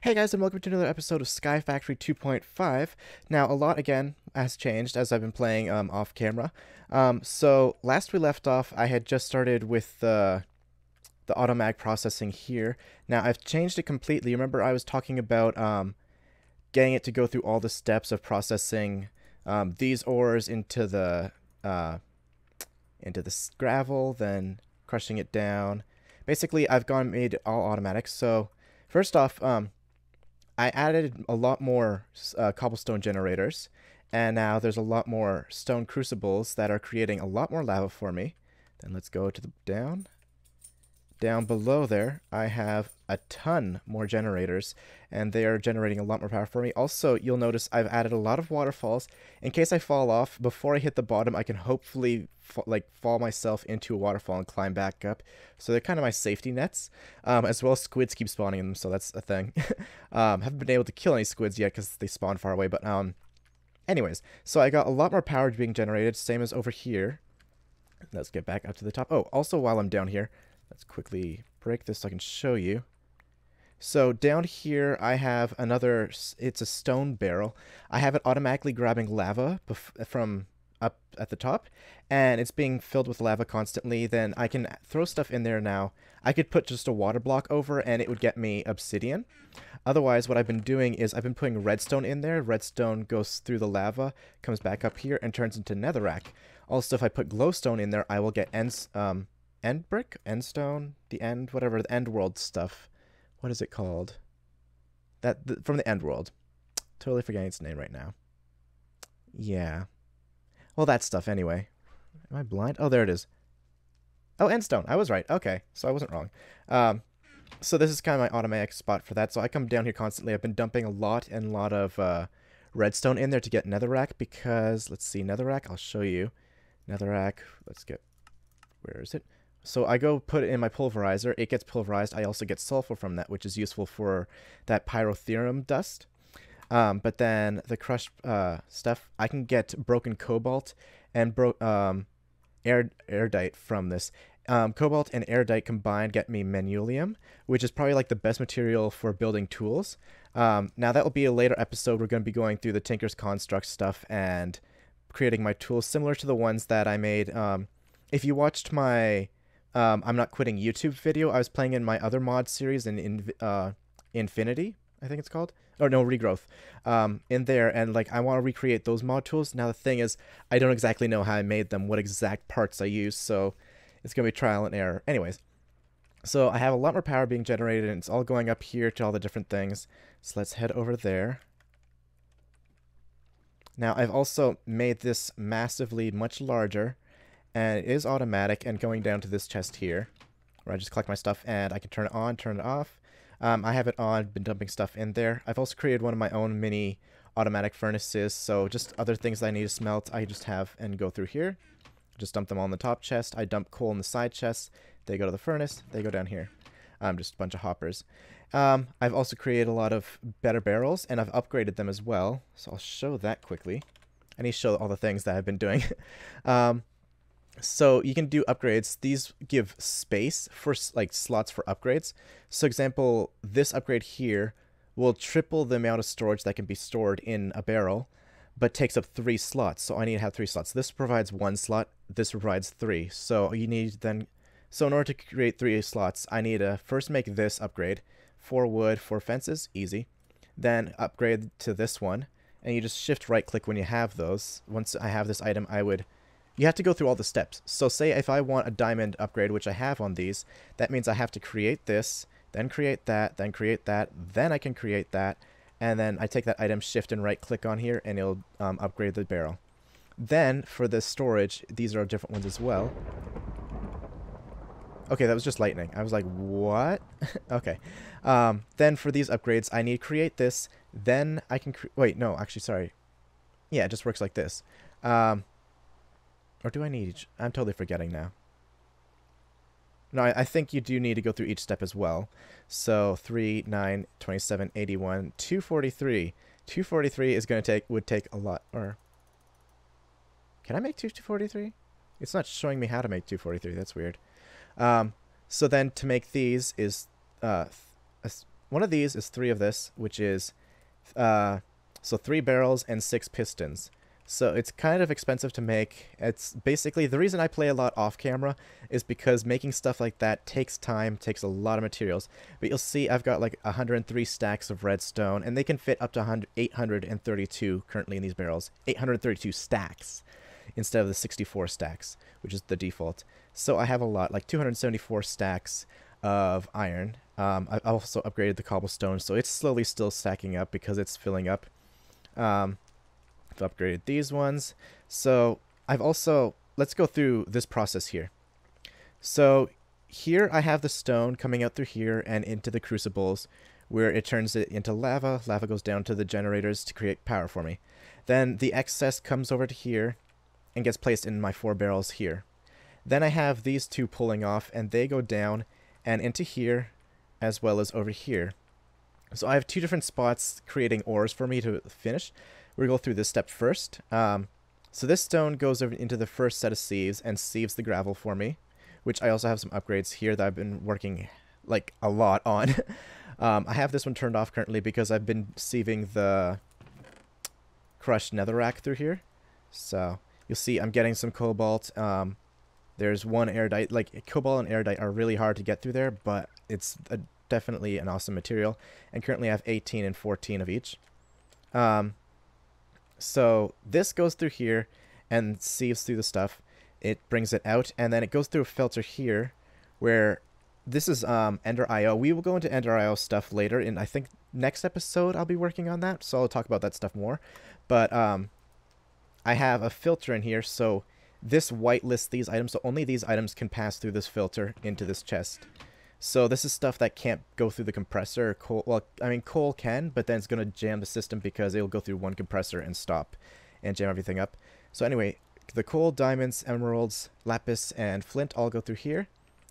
Hey guys, and welcome to another episode of Sky Factory 2.5. Now, a lot again has changed as I've been playing off camera. So last we left off, I had just started with the automatic processing here. Now I've changed it completely. Remember, I was talking about getting it to go through all the steps of processing these ores into the gravel, then crushing it down. Basically, I've made it all automatic. So first off, I added a lot more cobblestone generators, and now there's a lot more stone crucibles that are creating a lot more lava for me. Then let's go to the down. Down below there, I have a ton more generators, and they are generating a lot more power for me. Also, you'll notice I've added a lot of waterfalls. In case I fall off, before I hit the bottom, I can hopefully fall myself into a waterfall and climb back up. So they're kind of my safety nets, as well as squids keep spawning in them, so that's a thing. Haven't been able to kill any squids yet because they spawn far away, but anyways, so I got a lot more power being generated, same as over here. Let's get back up to the top. Oh, also while I'm down here, let's quickly break this so I can show you. So down here I have another, it's a stone barrel. I have it automatically grabbing lava from up at the top, and it's being filled with lava constantly. Then I can throw stuff in there now. I could put just a water block over and it would get me obsidian. Otherwise, what I've been doing is I've been putting redstone in there. Redstone goes through the lava, comes back up here, and turns into netherrack. Also, if I put glowstone in there, I will get end brick, end stone, the end, whatever, the end world stuff. What is it called? From the end world. Totally forgetting its name right now. Yeah. Well, that stuff anyway. Am I blind? Oh, there it is. Oh, end stone. I was right. Okay, so I wasn't wrong. So this is kind of my automatic spot for that. So I come down here constantly. I've been dumping a lot of redstone in there to get netherrack because, let's see, netherrack, I'll show you. Netherrack, let's get, where is it? So I go put it in my pulverizer. It gets pulverized. I also get sulfur from that, which is useful for that pyrotherium dust. But then the crushed stuff, I can get broken cobalt and airdite from this. Cobalt and airdite combined get me manulium, which is probably like the best material for building tools. Now that will be a later episode. We're going to be going through the Tinker's Construct stuff and creating my tools similar to the ones that I made. If you watched my I'm Not Quitting YouTube video, I was playing in my other mod series in Infinity, I think it's called. Or no, Regrowth. In there, and like I want to recreate those mod tools. Now the thing is, I don't exactly know how I made them, what exact parts I used, so it's going to be trial and error. Anyways, so I have a lot more power being generated, and it's all going up here to all the different things. So let's head over there. Now I've also made this massively much larger, and it is automatic, and going down to this chest here, where I just collect my stuff, and I can turn it on, turn it off. I have it on, been dumping stuff in there. I've also created one of my own mini automatic furnaces, so just other things that I need to smelt, I just have and go through here. Just dump them all in the top chest. I dump coal in the side chest. They go to the furnace. They go down here. Just a bunch of hoppers. I've also created a lot of better barrels, and I've upgraded them as well, so I'll show that quickly. I need to show all the things that I've been doing. So you can do upgrades. These give space for like slots for upgrades. So example, this upgrade here will triple the amount of storage that can be stored in a barrel, but takes up 3 slots. So I need to have 3 slots. This provides 1 slot. This provides 3. So you need then, so in order to create 3 slots, I need to first make this upgrade. 4 wood, 4 fences, easy. Then upgrade to this one, and you just shift right click when you have those. Once I have this item, you have to go through all the steps. So say if I want a diamond upgrade, which I have on these, that means I have to create this, then create that, then create that, then I can create that, and then I take that item, shift and right click on here, and it'll upgrade the barrel. Then for the storage, these are different ones as well. Okay, that was just lightning. I was like, what? Okay. Then for these upgrades, I need to create this, then I can wait, no, actually, sorry. Yeah, it just works like this. Or do I need each? I'm totally forgetting now. No, I think you do need to go through each step as well. So 3, 9, 27, 81, 243. 243 is going to would take a lot. Or can I make 243? It's not showing me how to make 243. That's weird. So then to make these is one of these is 3 of this, which is so 3 barrels and 6 pistons. So it's kind of expensive to make. It's basically the reason I play a lot off camera is because making stuff like that takes time, takes a lot of materials. But you'll see I've got like 103 stacks of redstone, and they can fit up to 832 currently in these barrels. 832 stacks instead of the 64 stacks, which is the default. So I have a lot, like 274 stacks of iron. I've also upgraded the cobblestone, so it's slowly still stacking up because it's filling up. I've upgraded these ones. So I've also, let's go through this process here. So here I have the stone coming out through here and into the crucibles where it turns it into lava. Lava goes down to the generators to create power for me. Then the excess comes over to here and gets placed in my 4 barrels here. Then I have these 2 pulling off, and they go down and into here as well as over here. So I have 2 different spots creating ores for me to finish. We'll go through this step first. So this stone goes over into the first set of sieves and sieves the gravel for me, which I also have some upgrades here that I've been working like a lot on. I have this one turned off currently because I've been sieving the crushed netherrack through here. So you'll see I'm getting some cobalt. There's one airite. Like cobalt and airite are really hard to get through there, but it's definitely an awesome material. And currently I have 18 and 14 of each. So this goes through here and sieves through the stuff. It brings it out, and then it goes through a filter here where this is Ender IO. We will go into Ender IO stuff later in, I think, next episode I'll be working on that, so I'll talk about that stuff more. But I have a filter in here, so this whitelists these items, so only these items can pass through this filter into this chest. So this is stuff that can't go through the compressor. Coal, well, I mean, coal can, but then it's going to jam the system because it'll go through one compressor and stop and jam everything up. So anyway, the coal, diamonds, emeralds, lapis, and flint all go through here.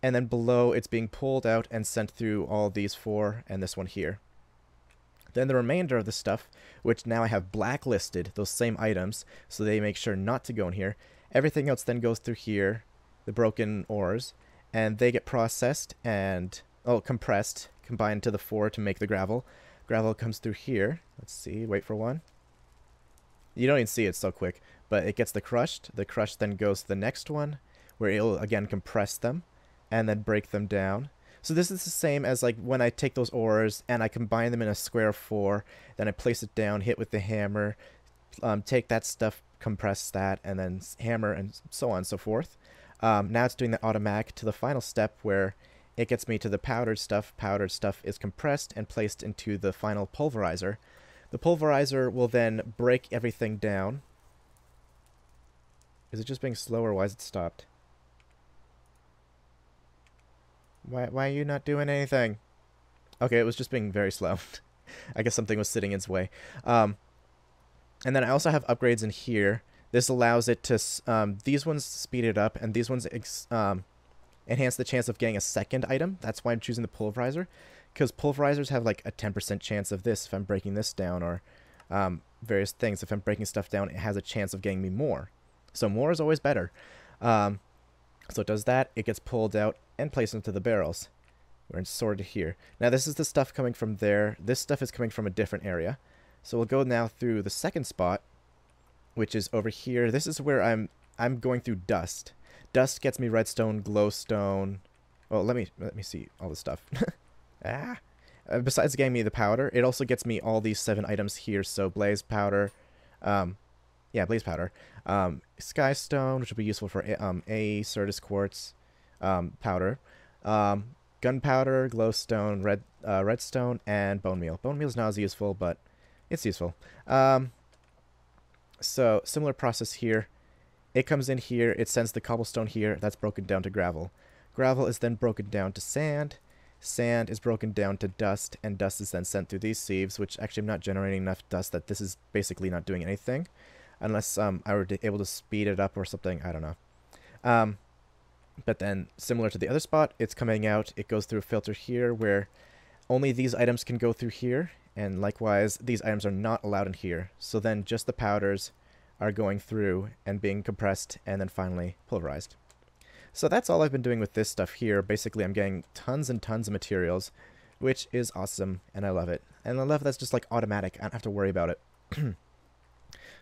And then below, it's being pulled out and sent through all these 4 and this one here. Then the remainder of the stuff, which now I have blacklisted, those same items, so they make sure not to go in here. Everything else then goes through here, the broken ores, and they get processed and, compressed, combined to the 4 to make the gravel. Gravel comes through here. Let's see, wait for one. You don't even see it so quick, but it gets the crushed. The crushed then goes to the next one, where it'll again compress them and then break them down. So this is the same as like when I take those ores and I combine them in a square of 4, then I place it down, hit with the hammer, take that stuff, compress that, and then hammer, and so on and so forth. Now it's doing the automatic to the final step where it gets me to the powdered stuff. Powdered stuff is compressed and placed into the final pulverizer. The pulverizer will then break everything down. Is it just being slow, or why is it stopped? Why are you not doing anything? Okay, it was just being very slow. I guess something was sitting in its way. And then I also have upgrades in here. This allows it to, these ones speed it up, and these ones enhance the chance of getting a second item. That's why I'm choosing the pulverizer, because pulverizers have like a 10% chance of this if I'm breaking this down, or various things. If I'm breaking stuff down, it has a chance of getting me more. So more is always better. So it does that. It gets pulled out and placed into the barrels. We're sorted here. Now this is the stuff coming from there. This stuff is coming from a different area. So we'll go now through the second spot, which is over here. This is where I'm going through dust. Dust gets me redstone, glowstone. Well, let me see all this stuff. Besides getting me the powder, it also gets me all these 7 items here. So blaze powder, blaze powder, sky stone, which will be useful for Certus quartz, powder, gunpowder, glowstone, redstone, and bone meal. Bone meal is not as useful, but it's useful. So similar process here. It comes in here, it sends the cobblestone here, that's broken down to gravel. Gravel is then broken down to sand. Sand is broken down to dust, and dust is then sent through these sieves, which actually I'm not generating enough dust that this is basically not doing anything. Unless I were able to speed it up or something, I don't know. But then, similar to the other spot, it's coming out, it goes through a filter here where only these items can go through here, and likewise, these items are not allowed in here. So then just the powders are going through and being compressed and then finally pulverized. So that's all I've been doing with this stuff here. Basically, I'm getting tons and tons of materials which is awesome, and I love it. And I love that's just like automatic. I don't have to worry about it.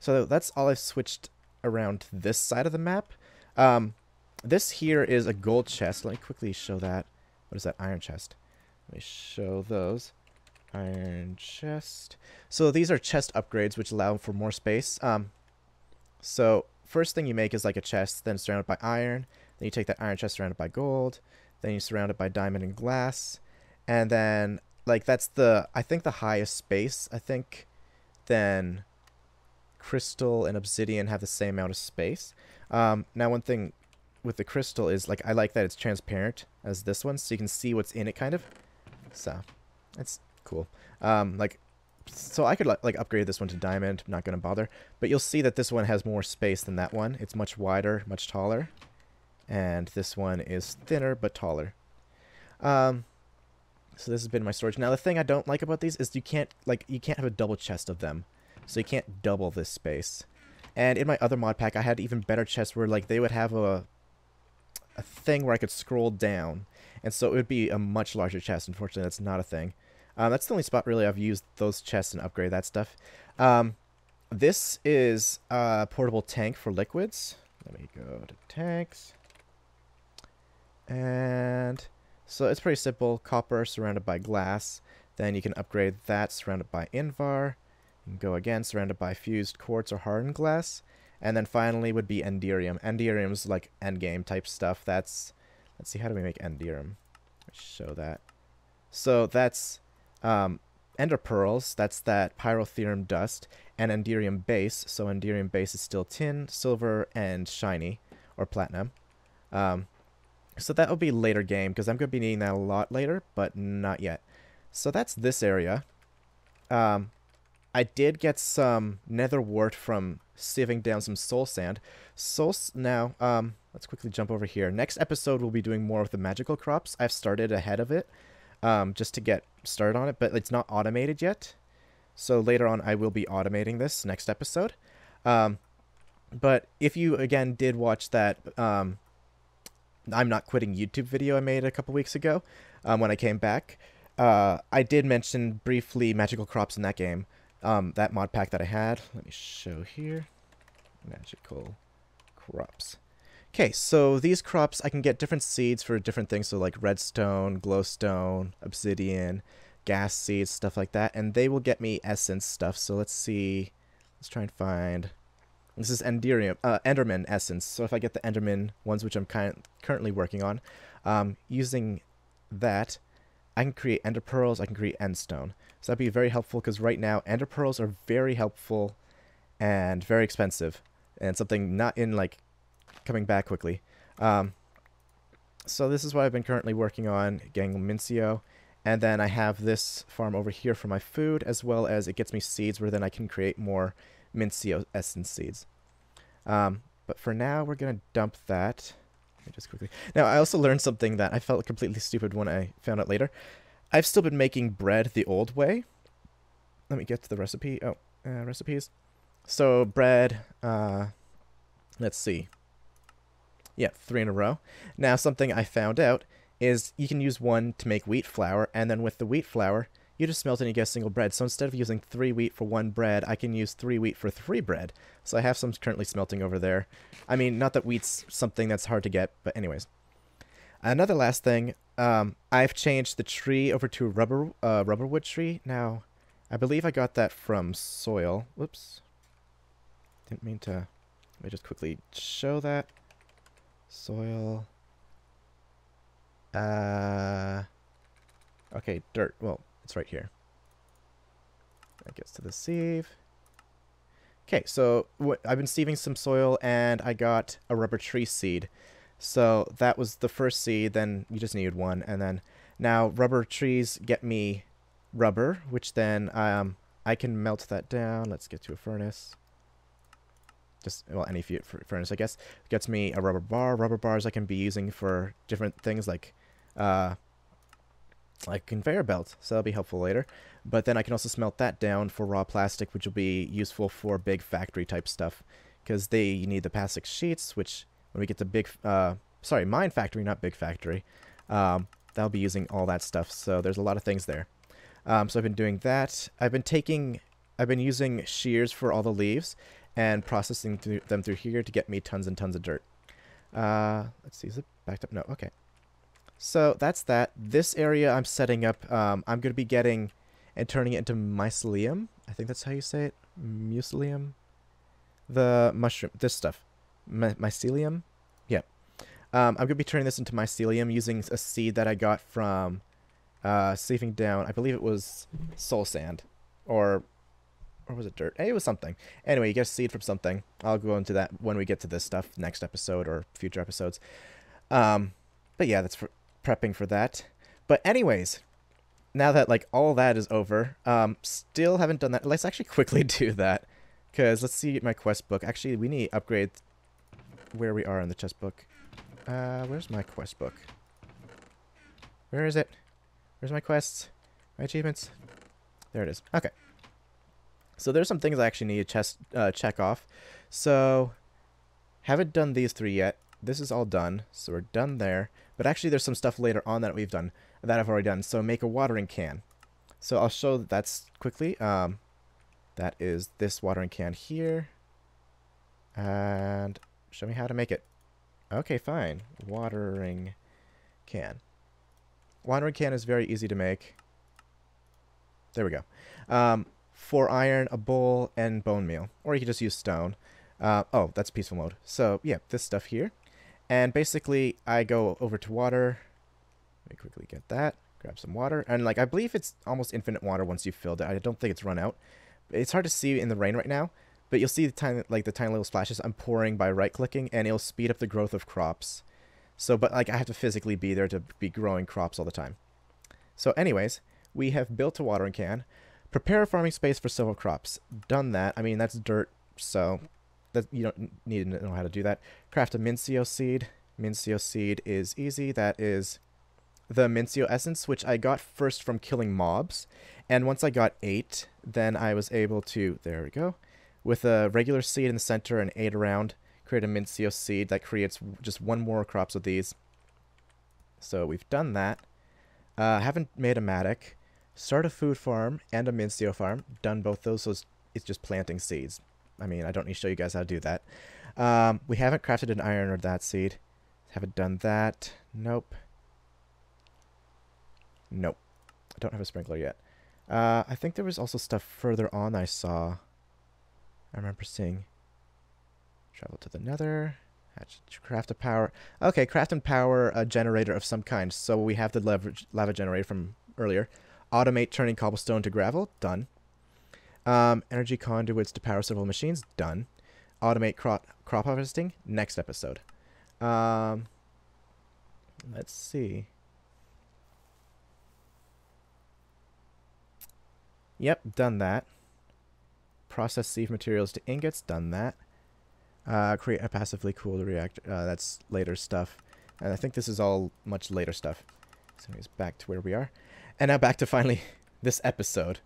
So that's all I've switched around this side of the map. This here is a gold chest. Let me quickly show that. What is that? Iron chest. Let me show those. Iron chest. So these are chest upgrades, which allow for more space. So first thing you make is like a chest, then surrounded by iron. Then you take that iron chest surrounded by gold. Then you surround it by diamond and glass. And then, like, that's the, I think, the highest space. I think then crystal and obsidian have the same amount of space. Now, one thing with the crystal is, like, I like that it's transparent as this one, so you can see what's in it, kind of. So, that's cool. So I could, like, upgrade this one to diamond. I'm not going to bother. But you'll see that this one has more space than that one. It's much wider, much taller. And this one is thinner, but taller. So this has been my storage. Now, the thing I don't like about these is you can't have a double chest of them. So you can't double this space. And in my other mod pack, I had even better chests where, like, they would have a thing where I could scroll down. And so it would be a much larger chest. Unfortunately, that's not a thing. That's the only spot, really, I've used those chests and upgrade that stuff. This is a portable tank for liquids. Let me go to tanks. And so it's pretty simple. Copper surrounded by glass. Then you can upgrade that surrounded by invar. You can go again surrounded by fused quartz or hardened glass. And then finally would be enderium. Enderium's like endgame type stuff. That's, let's see, how do we make enderium? Let's show that. So that's ender pearls. That's that pyrotherium dust and enderium base. So enderium base is still tin, silver, and shiny or platinum. So that will be later game, because I'm going to be needing that a lot later, but not yet. So that's this area. I did get some nether wart from sieving down some soul sand. Now, let's quickly jump over here. Next episode, we'll be doing more of the magical crops. I've started ahead of it, just to get started on it, but it's not automated yet. So later on, I will be automating this next episode. But if you, again, did watch that I'm Not Quitting YouTube video I made a couple weeks ago, when I came back, I did mention briefly magical crops in that game, that mod pack that I had. Let me show here. Magical crops. Okay, so these crops, I can get different seeds for different things, so like redstone, glowstone, obsidian, gas seeds, stuff like that, and they will get me essence stuff. So let's see, let's try and find... This is enderium, Enderman essence. So if I get the Enderman ones, which I'm currently working on, using that, I can create ender pearls. I can create endstone. So that'd be very helpful, because right now ender pearls are very helpful and very expensive, and something not in like coming back quickly. So this is what I've been currently working on, getting Mincio, and then I have this farm over here for my food, as well as it gets me seeds where then I can create more Mincio essence seeds. But for now, we're going to dump that. Let me just quickly... Now, I also learned something that I felt completely stupid when I found out later. I've still been making bread the old way. Let me get to the recipe. Oh, recipes. So, bread, let's see. Yeah, 3 in a row. Now, something I found out is you can use one to make wheat flour, and then with the wheat flour, you just smelt it and you get a single bread. So instead of using 3 wheat for 1 bread, I can use 3 wheat for 3 bread. So I have some currently smelting over there. I mean, not that wheat's something that's hard to get, but anyways. Another last thing, I've changed the tree over to a rubber wood tree. Now, I believe I got that from soil. Whoops. Didn't mean to... Let me just quickly show that. Soil. Okay, dirt. Well, it's right here. That gets to the sieve. Okay, so I've been sieving some soil, and I got a rubber tree seed. So that was the first seed, then you just needed 1, and then now rubber trees get me rubber, which then I can melt that down. Let's get to a furnace. Just, well, any furnace, I guess. Gets me a rubber bar. Rubber bars I can be using for different things like conveyor belts, so that'll be helpful later. But then I can also smelt that down for raw plastic, which will be useful for big factory type stuff, because you need the plastic sheets, which when we get to big, sorry, mine factory, not big factory, that'll be using all that stuff. So there's a lot of things there. So I've been doing that. I've been using shears for all the leaves and processing them through here to get me tons and tons of dirt. Let's see, is it backed up? No, okay. So that's that. This area I'm setting up, I'm going to be getting and turning it into mycelium. I think that's how you say it. Mycelium. The mushroom, this stuff. Mycelium? Yeah. I'm going to be turning this into mycelium using a seed that I got from sieving down, I believe it was soul sand. Or was it dirt? Hey, it was something. Anyway, you get a seed from something. I'll go into that when we get to this stuff next episode or future episodes. But yeah, that's for prepping for that. But anyways, now that like all that is over, still haven't done that. Let's actually quickly do that. Because let's see my quest book. Actually, we need to upgrade where we are in the chest book. Where's my quest book? Where is it? Where's my quests? My achievements? There it is. Okay. So there's some things I actually need to check off. So, haven't done these 3 yet. This is all done. So we're done there. But actually there's some stuff later on that we've done, that I've already done. So make a watering can. So I'll show that's quickly. That is this watering can here. And show me how to make it. Okay, fine. Watering can. Watering can is very easy to make. There we go. 4 iron, a bowl, and bone meal. Or you can just use stone. Oh, that's peaceful mode. So, yeah, this stuff here. And basically, I go over to water. Let me quickly get that. Grab some water. And, like, I believe it's almost infinite water once you've filled it. I don't think it's run out. It's hard to see in the rain right now. But you'll see the tiny little splashes I'm pouring by right-clicking. And it'll speed up the growth of crops. So, but, like, I have to physically be there to be growing crops all the time. So, anyways, we have built a watering can. Prepare a farming space for several crops. Done that. I mean, that's dirt, so that you don't need to know how to do that. Craft a Mincio seed. Mincio seed is easy. That is the Mincio essence, which I got first from killing mobs. And once I got 8, then I was able to, there we go, with a regular seed in the center and 8 around, create a Mincio seed that creates just 1 more crops of these. So we've done that. Haven't made a Matic. Start a food farm and a Mincio farm. Done both those, so it's just planting seeds. I mean, I don't need to show you guys how to do that. We haven't crafted an iron or that seed. Haven't done that. Nope. Nope. I don't have a sprinkler yet. I think there was also stuff further on I saw. I remember seeing. Travel to the nether. Craft a power. Okay, craft and power a generator of some kind. So we have the lava generator from earlier. Automate turning cobblestone to gravel. Done. Energy conduits to power several machines. Done. Automate crop harvesting. Next episode. Let's see. Yep, done that. Process sieve materials to ingots. Done that. Create a passively cooled reactor. That's later stuff. And I think this is all much later stuff. So anyways, back to where we are. And now back to finally this episode.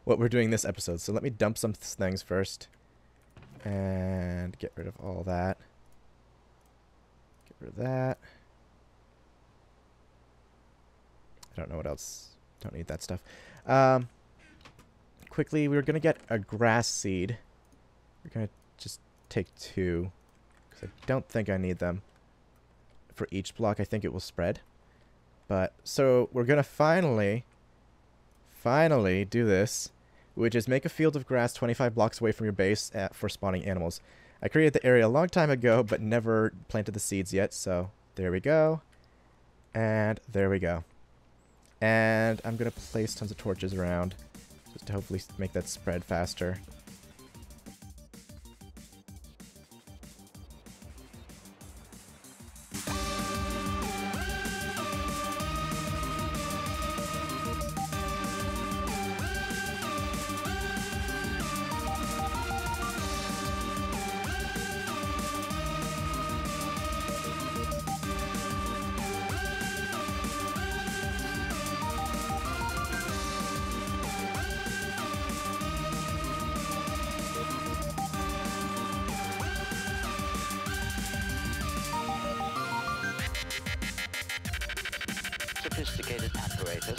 What we're doing this episode. So let me dump some things first. And get rid of all that. Get rid of that. I don't know what else. Don't need that stuff. Quickly, we're going to get a grass seed. We're going to just take 2. Because I don't think I need them. For each block, I think it will spread. But, so, we're going to finally do this, which is make a field of grass 25 blocks away from your base for spawning animals. I created the area a long time ago, but never planted the seeds yet, so there we go. And there we go. And I'm going to place tons of torches around, just to hopefully make that spread faster. sophisticated apparatus